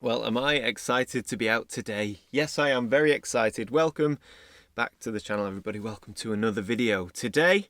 Well, am I excited to be out today? Yes, I am very excited. Welcome back to the channel, everybody. Welcome to another video. Today,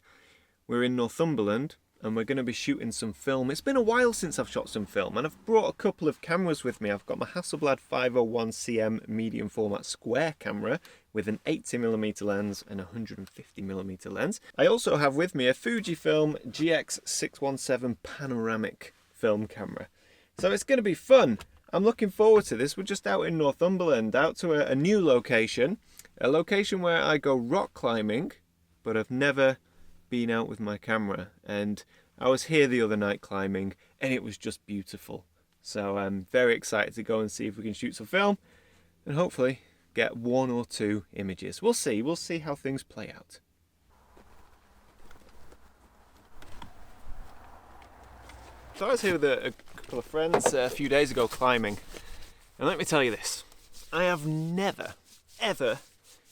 we're in Northumberland and we're going to be shooting some film. It's been a while since I've shot some film and I've brought a couple of cameras with me. I've got my Hasselblad 501cm medium format square camera with an 80mm lens and a 150mm lens. I also have with me a Fujifilm GX617 panoramic film camera. So it's going to be fun. I'm looking forward to this. We're just out in Northumberland, out to a new location, a location where I go rock climbing, but I've never been out with my camera. And I was here the other night climbing, and it was just beautiful. So I'm very excited to go and see if we can shoot some film, and hopefully get one or two images. We'll see how things play out. So I was here with a couple of friends a few days ago climbing, and let me tell you this, I have never ever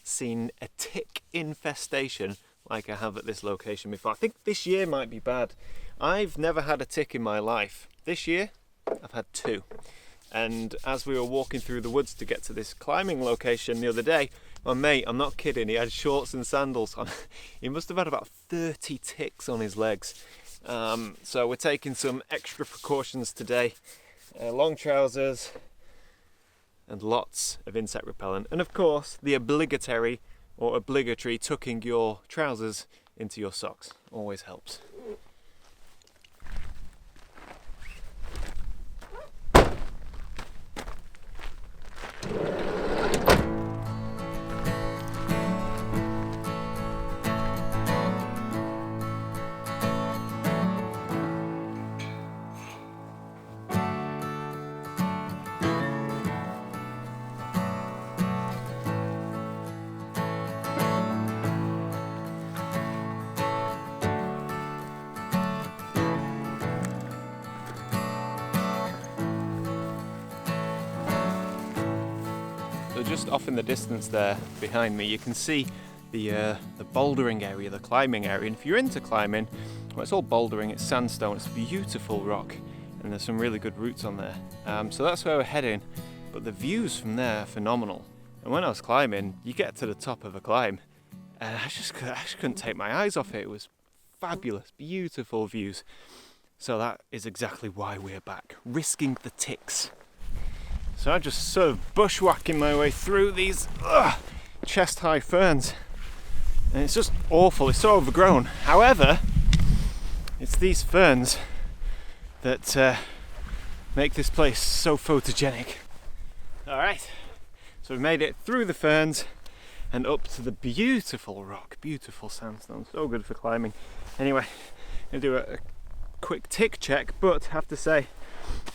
seen a tick infestation like I have at this location before. I think this year might be bad. I've never had a tick in my life. This year I've had two, and as we were walking through the woods to get to this climbing location the other day, my mate, I'm not kidding, he had shorts and sandals on. He must have had about 30 ticks on his legs. So we're taking some extra precautions today, long trousers and lots of insect repellent, and of course the obligatory tucking your trousers into your socks always helps. So just off in the distance there behind me, you can see the bouldering area, the climbing area. And if you're into climbing, well, it's all bouldering, it's sandstone, it's beautiful rock, and there's some really good routes on there. So that's where we're heading, but the views from there are phenomenal. And when I was climbing, you get to the top of a climb, and I just couldn't take my eyes off it. It was fabulous, beautiful views. So that is exactly why we're back, risking the ticks. So I'm just sort of bushwhacking my way through these chest-high ferns, and it's just awful. It's so overgrown. However, it's these ferns that make this place so photogenic. All right, so we've made it through the ferns and up to the beautiful rock, beautiful sandstone. So good for climbing. Anyway, I'm gonna do a quick tick check, but I have to say,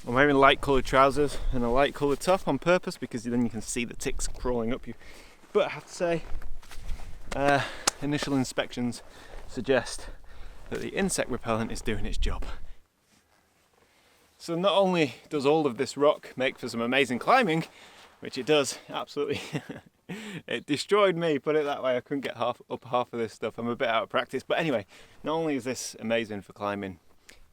I'm wearing light coloured trousers and a light coloured top on purpose because then you can see the ticks crawling up you. But I have to say, initial inspections suggest that the insect repellent is doing its job. So not only does all of this rock make for some amazing climbing, which it does, absolutely, it destroyed me, put it that way. I couldn't get up half of this stuff. I'm a bit out of practice. But anyway, not only is this amazing for climbing,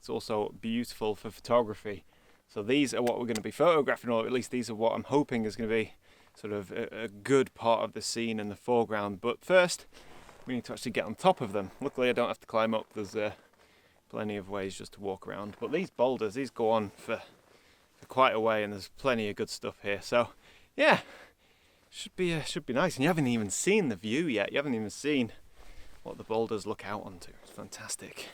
it's also beautiful for photography. So these are what we're going to be photographing, or at least these are what I'm hoping is going to be sort of a good part of the scene in the foreground. But first, we need to actually get on top of them. Luckily, I don't have to climb up. There's plenty of ways just to walk around. But these boulders, these go on for quite a way, and there's plenty of good stuff here. So yeah, should be nice. And you haven't even seen the view yet. You haven't even seen what the boulders look out onto. It's fantastic.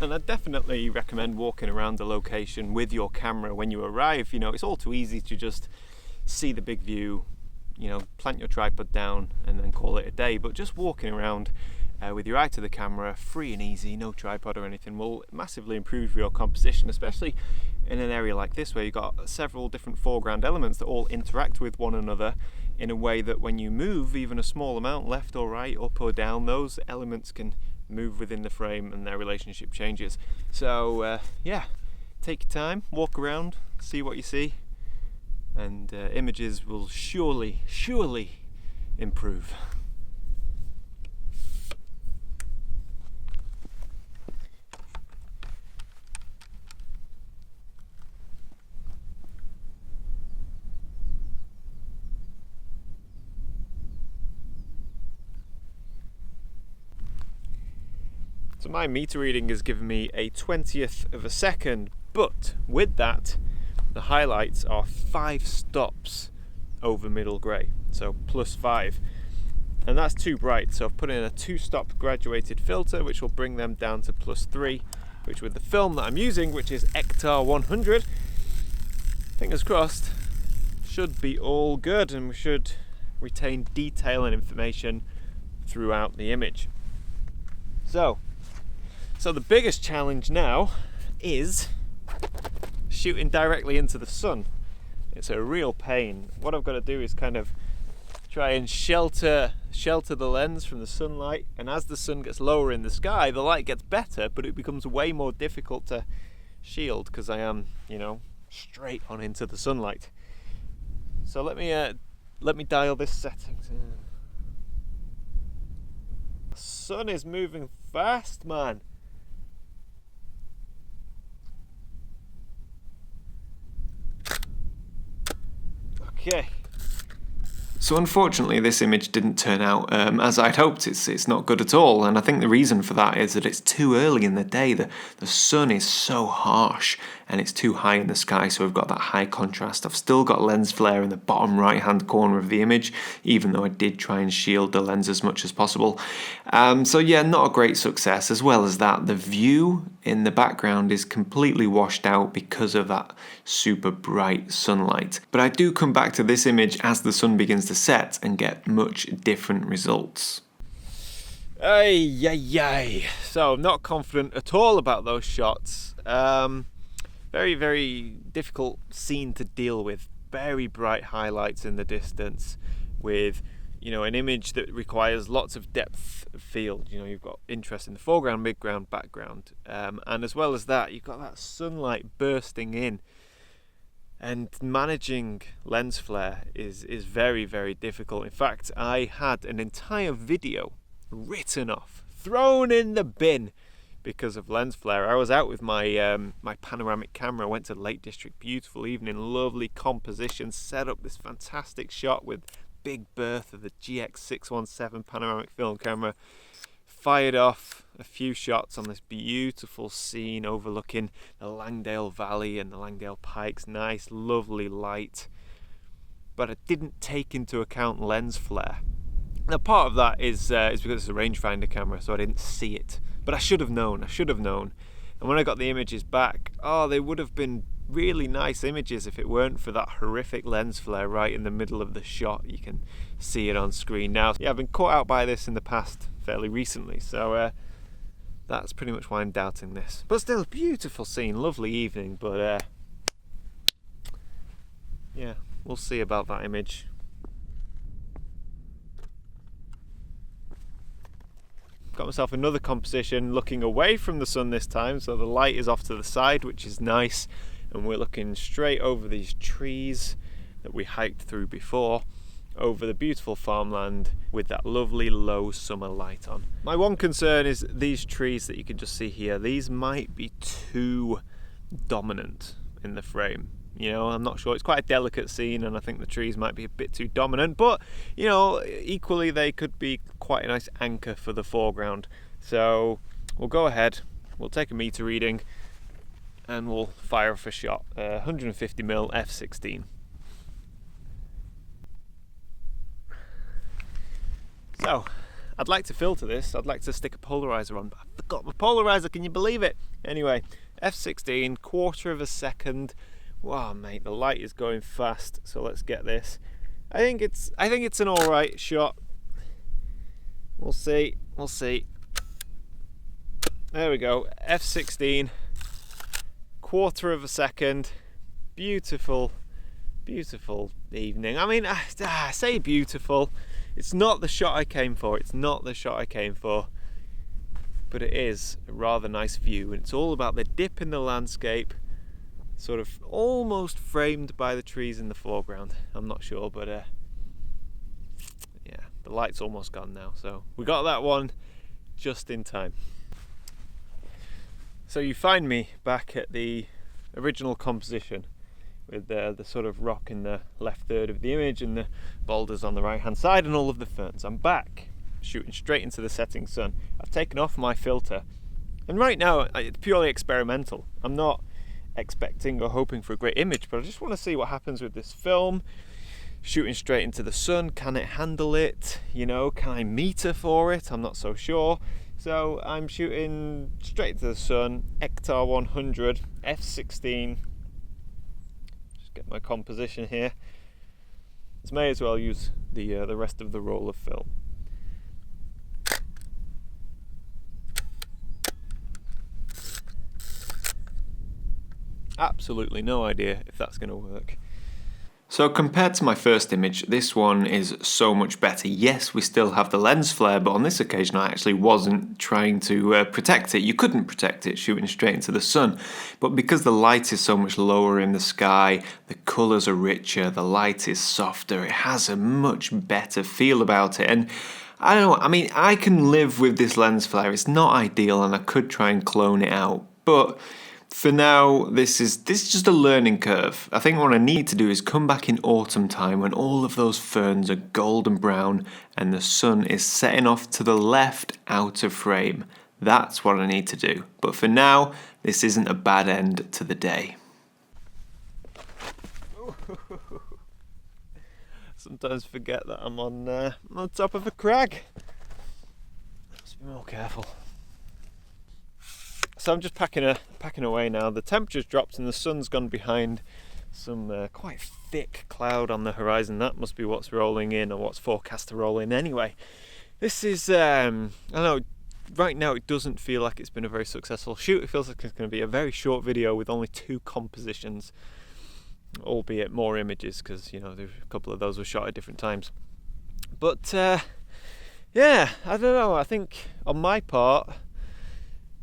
And I definitely recommend walking around the location with your camera when you arrive. You know, it's all too easy to just see the big view, you know, plant your tripod down and then call it a day. But just walking around with your eye to the camera, free and easy, no tripod or anything, will massively improve your composition, especially in an area like this where you've got several different foreground elements that all interact with one another in a way that when you move even a small amount left or right, up or down, those elements can move within the frame and their relationship changes. So yeah, take your time, walk around, see what you see, and images will surely improve. So my meter reading has given me a 20th of a second, but with that, the highlights are 5 stops over middle grey, so +5. And that's too bright, so I've put in a 2-stop graduated filter, which will bring them down to +3, which with the film that I'm using, which is Ektar 100, fingers crossed, should be all good, and we should retain detail and information throughout the image. So the biggest challenge now is shooting directly into the sun. It's a real pain. What I've got to do is kind of try and shelter the lens from the sunlight, and as the sun gets lower in the sky, the light gets better, but it becomes way more difficult to shield because I am, straight on into the sunlight. So let me dial this settings in. The sun is moving fast, man. Okay. So unfortunately this image didn't turn out as I'd hoped. It's not good at all, and I think the reason for that is that it's too early in the day. The sun is so harsh and it's too high in the sky, so we've got that high contrast. I've still got lens flare in the bottom right hand corner of the image, even though I did try and shield the lens as much as possible. So yeah, not a great success. As well as that, the view in the background is completely washed out because of that super bright sunlight. But I do come back to this image as the sun begins to set and get much different results. So I'm not confident at all about those shots. Very, very difficult scene to deal with. Very bright highlights in the distance with, an image that requires lots of depth of field. You've got interest in the foreground, midground, background. And as well as that, you've got that sunlight bursting in. And managing lens flare is very, very difficult. In fact, I had an entire video written off, thrown in the bin because of lens flare. I was out with my my panoramic camera, went to Lake District, beautiful evening, lovely composition, set up this fantastic shot with Big Bertha, the GX617 panoramic film camera, fired off a few shots on this beautiful scene overlooking the Langdale Valley and the Langdale Pikes. Nice, lovely light. But I didn't take into account lens flare. Now part of that is because it's a rangefinder camera, so I didn't see it. But I should have known. And when I got the images back, they would have been really nice images if it weren't for that horrific lens flare right in the middle of the shot. You can see it on screen now. Yeah, I've been caught out by this in the past fairly recently, so that's pretty much why I'm doubting this. But still, beautiful scene, lovely evening, but yeah, we'll see about that image. Got myself another composition looking away from the sun this time, so the light is off to the side, which is nice, and we're looking straight over these trees that we hiked through before, over the beautiful farmland with that lovely low summer light on. My one concern is these trees that you can just see here. These might be too dominant in the frame. I'm not sure. It's quite a delicate scene, and I think the trees might be a bit too dominant, but equally they could be quite a nice anchor for the foreground. So we'll go ahead, we'll take a meter reading, and we'll fire off a shot. 150mm f/16. So I'd like to filter this. I'd like to stick a polarizer on, but I forgot my polarizer. Can you believe it? Anyway, f/16, 1/4 of a second. Wow, mate, the light is going fast. So let's get this. I think it's an all right shot. We'll see. There we go. f/16, 1/4 of a second. Beautiful, beautiful evening. I mean, I say beautiful. It's not the shot I came for. It's not the shot I came for. But it is a rather nice view, and it's all about the dip in the landscape, sort of almost framed by the trees in the foreground. I'm not sure, but yeah, the light's almost gone now, so we got that one just in time. So you find me back at the original composition with the sort of rock in the left third of the image and the boulders on the right hand side and all of the ferns. I'm back shooting straight into the setting sun. I've taken off my filter, and right now it's purely experimental. I'm not expecting or hoping for a great image, but I just want to see what happens with this film. Shooting straight into the sun, can it handle it? You know, can I meter for it? I'm not so sure. So I'm shooting straight into the sun, Ektar 100, f/16. Just get my composition here. So may as well use the rest of the roll of film. Absolutely no idea if that's going to work. So compared to my first image, this one is so much better. Yes, we still have the lens flare, but on this occasion I actually wasn't trying to protect it. You couldn't protect it shooting straight into the sun. But because the light is so much lower in the sky, the colours are richer, the light is softer, it has a much better feel about it. And I don't know, I mean, I can live with this lens flare. It's not ideal and I could try and clone it out, but for now, this is just a learning curve. I think what I need to do is come back in autumn time when all of those ferns are golden brown and the sun is setting off to the left out of frame. That's what I need to do. But for now, this isn't a bad end to the day. Sometimes forget that I'm on top of a crag. Let's be more careful. So I'm just packing away now. The temperature's dropped and the sun's gone behind some quite thick cloud on the horizon. That must be what's rolling in, or what's forecast to roll in anyway. This is, I don't know, right now it doesn't feel like it's been a very successful shoot. It feels like it's going to be a very short video with only 2 compositions, albeit more images, because, you know, a couple of those were shot at different times. But, yeah, I don't know. I think on my part,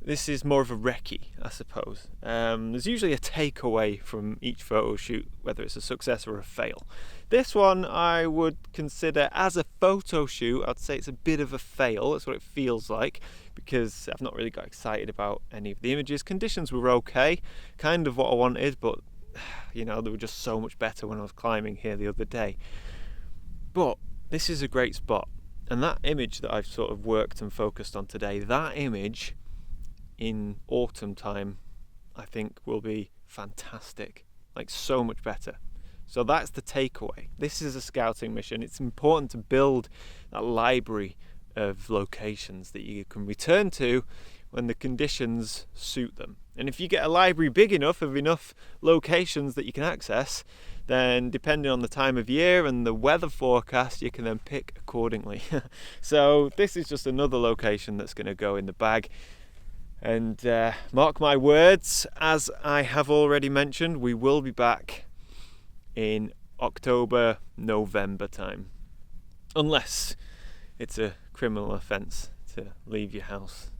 this is more of a recce, I suppose. There's usually a takeaway from each photo shoot, whether it's a success or a fail. This one I would consider as a photo shoot. I'd say it's a bit of a fail. That's what it feels like, because I've not really got excited about any of the images. Conditions were okay, kind of what I wanted, but you know, they were just so much better when I was climbing here the other day. But this is a great spot, and that image that I've sort of worked and focused on today, that image in autumn time, I think will be fantastic, like so much better. So that's the takeaway. This is a scouting mission. It's important to build that library of locations that you can return to when the conditions suit them. And if you get a library big enough of enough locations that you can access, then depending on the time of year and the weather forecast, you can then pick accordingly. So this is just another location that's going to go in the bag. And mark my words, as I have already mentioned, we will be back in October, November time. Unless it's a criminal offence to leave your house,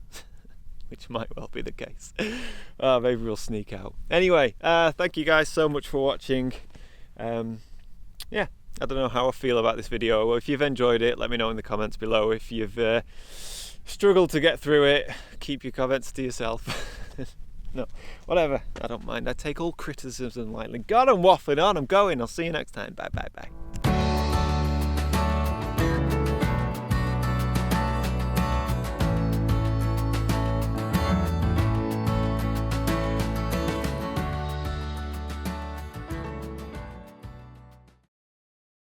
which might well be the case. Maybe we'll sneak out. Anyway, thank you guys so much for watching. Yeah, I don't know how I feel about this video. If you've enjoyed it, let me know in the comments below. If you've struggled to get through it, keep your comments to yourself. No, whatever, I don't mind. I take all criticism lightly. God, I'm waffling on. I'm going. I'll see you next time. Bye, bye, bye.